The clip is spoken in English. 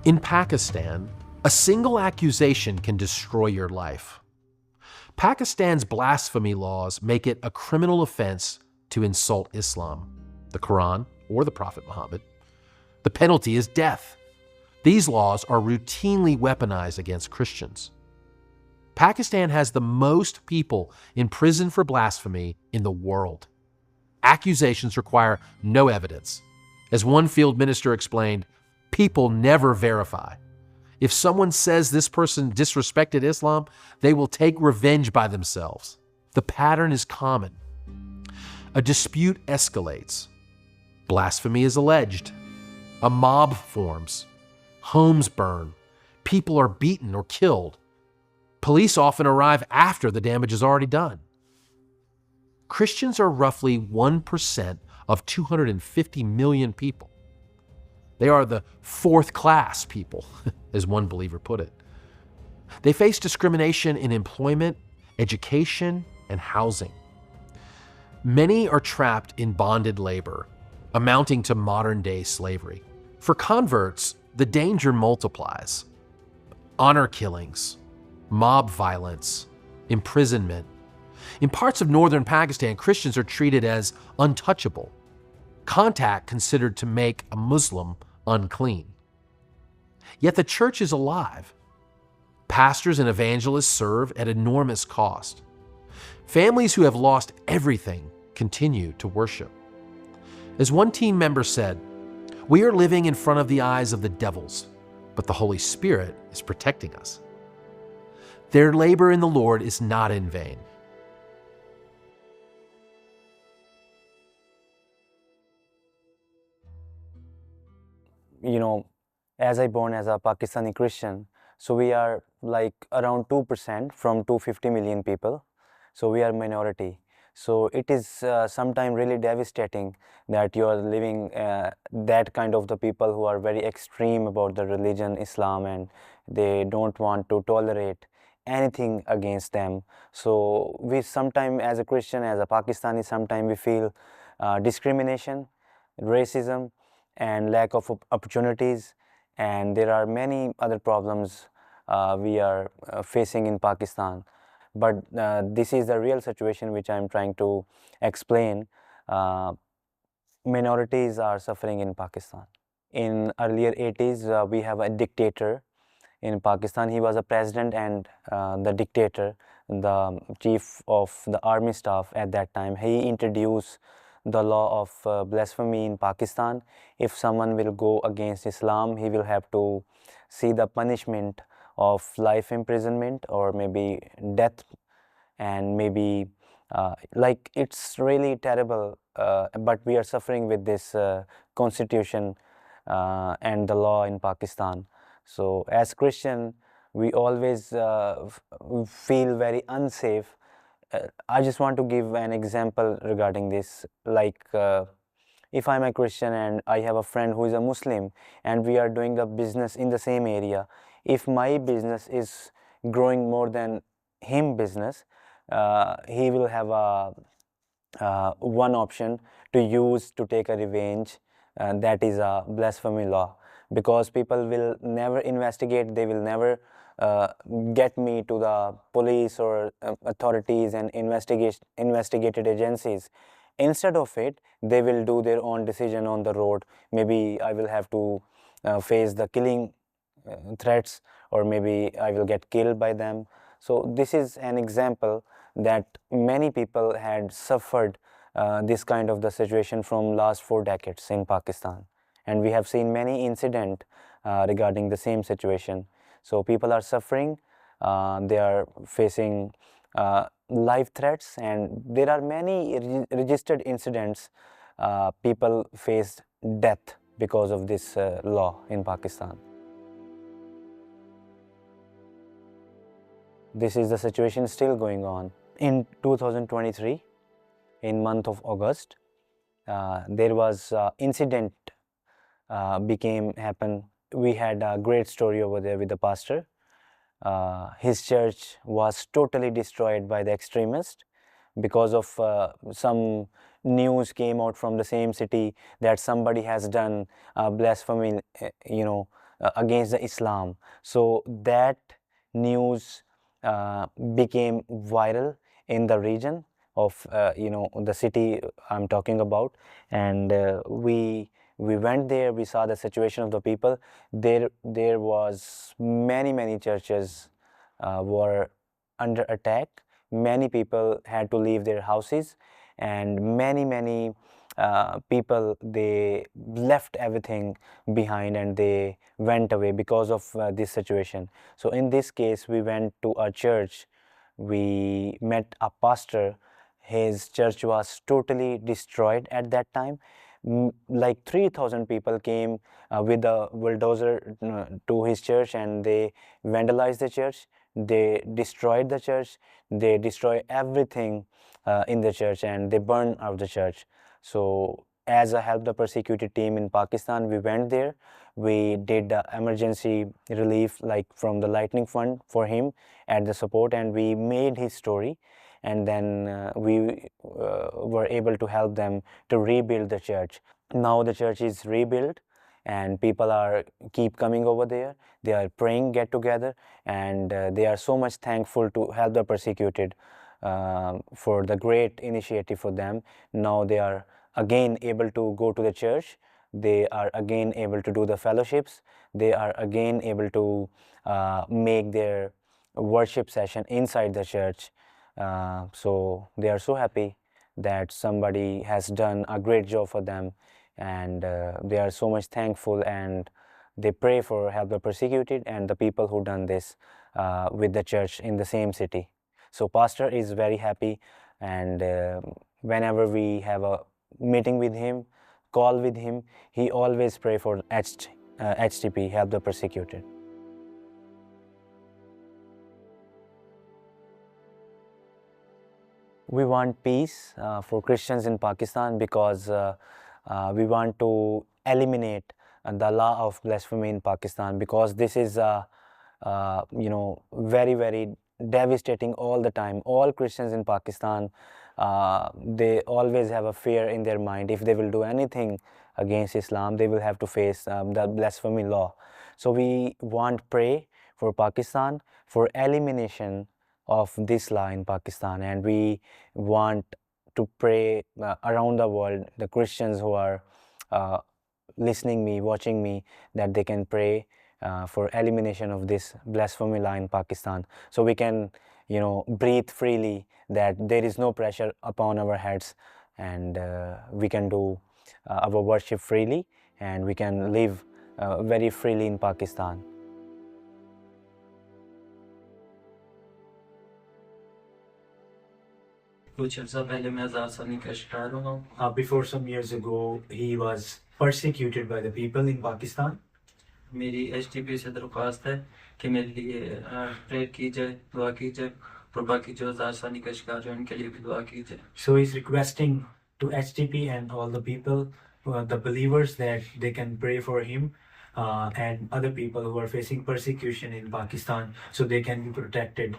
In Pakistan, a single accusation can destroy your life. Pakistan's blasphemy laws make it a criminal offense to insult Islam, the Quran, or the Prophet Muhammad. The penalty is death. These laws are routinely weaponized against Christians. Pakistan has the most people in prison for blasphemy in the world. Accusations require no evidence. As one field minister explained, people never verify. If someone says this person disrespected Islam, they will take revenge by themselves. The pattern is common. A dispute escalates. Blasphemy is alleged. A mob forms. Homes burn. People are beaten or killed. Police often arrive after the damage is already done. Christians are roughly 1% of 250 million people. They are the fourth class people, as one believer put it. They face discrimination in employment, education, and housing. Many are trapped in bonded labor, amounting to modern-day slavery. For converts, the danger multiplies. Honor killings, mob violence, imprisonment. In parts of northern Pakistan, Christians are treated as untouchable. Contact considered to make a Muslim unclean. Yet the church is alive. Pastors and evangelists serve at enormous cost. Families who have lost everything continue to worship. As one team member said, "We are living in front of the eyes of the devils, but the Holy Spirit is protecting us." Their labor in the Lord is not in vain. You know, as I born as a Pakistani Christian, so we are like around 2% from 250 million people. So we are minority. So it is sometimes really devastating that you are living that kind of the people who are very extreme about the religion, Islam, and they don't want to tolerate anything against them. So we sometimes as a Christian, as a Pakistani, sometimes we feel discrimination, racism, and lack of opportunities, and there are many other problems we are facing in Pakistan. But this is the real situation which I am trying to explain. Minorities are suffering in Pakistan. In earlier 80s, we have a dictator in Pakistan. He was a president and the dictator, the chief of the army staff at that time. He introduced the law of blasphemy in Pakistan. If someone will go against Islam, he will have to see the punishment of life imprisonment or maybe death, and maybe like it's really terrible, but we are suffering with this constitution and the law in Pakistan. So as Christian, we always feel very unsafe. I just want to give an example regarding this. Like if I'm a Christian and I have a friend who is a Muslim and we are doing a business in the same area, if my business is growing more than him business, he will have a one option to use to take a revenge, and that is a blasphemy law. Because people will never investigate, they will never get me to the police or authorities and investigated agencies. Instead of it, they will do their own decision on the road. Maybe I will have to face the killing threats, or maybe I will get killed by them. So this is an example that many people had suffered this kind of the situation from last 4 decades in Pakistan. And we have seen many incidents regarding the same situation. So people are suffering, they are facing life threats, and there are many registered incidents. People faced death because of this law in Pakistan. This is the situation still going on. In 2023, in month of August, there was incident happened. We had a great story over there with the pastor. His church was totally destroyed by the extremists because of some news came out from the same city that somebody has done blasphemy, against the Islam. So that news became viral in the region of the city I'm talking about, and we went there. We saw the situation of the people. There was many churches were under attack. Many people had to leave their houses, and many people, they left everything behind and they went away because of this situation. So in this case, we went to a church. We met a pastor. His church was totally destroyed at that time. Like 3,000 people came with a bulldozer to his church, and they vandalized the church. They destroyed the church. They destroyed everything in the church, and they burned out the church. So as a Help the Persecuted team in Pakistan, we went there. We did the emergency relief, like from the lightning fund for him at the support, and we made his story. And then we were able to help them to rebuild the church. Now the church is rebuilt, and people are keep coming over there. They are praying, get together, and they are so much thankful to Help the Persecuted for the great initiative for them. Now they are again able to go to the church. They are again able to do the fellowships. They are again able to make their worship session inside the church. So they are so happy that somebody has done a great job for them, and they are so much thankful, and they pray for Help the Persecuted and the people who done this with the church in the same city. So pastor is very happy, and whenever we have a meeting with him, call with him, he always pray for HTP, Help the Persecuted. We want peace for Christians in Pakistan, because we want to eliminate the law of blasphemy in Pakistan, because this is very devastating all the time. All Christians in Pakistan, they always have a fear in their mind. If they will do anything against Islam, they will have to face the blasphemy law. So we want pray for Pakistan for elimination of this law in Pakistan, and we want to pray around the world, the Christians who are listening me, watching me, that they can pray for elimination of this blasphemy law in Pakistan, so we can breathe freely, that there is no pressure upon our heads, and we can do our worship freely, and we can live very freely in Pakistan. Before some years ago, he was persecuted by the people in Pakistan. मेरी HTP से दरख्वास्त है कि मेरे लिए prayer की जाए, दुआ की जाए, और बाकी जो आसानी का शिकार हैं उनके लिए भी दुआ की जाए. So he's requesting to HTP and all the people, the believers, that they can pray for him and other people who are facing persecution in Pakistan, so they can be protected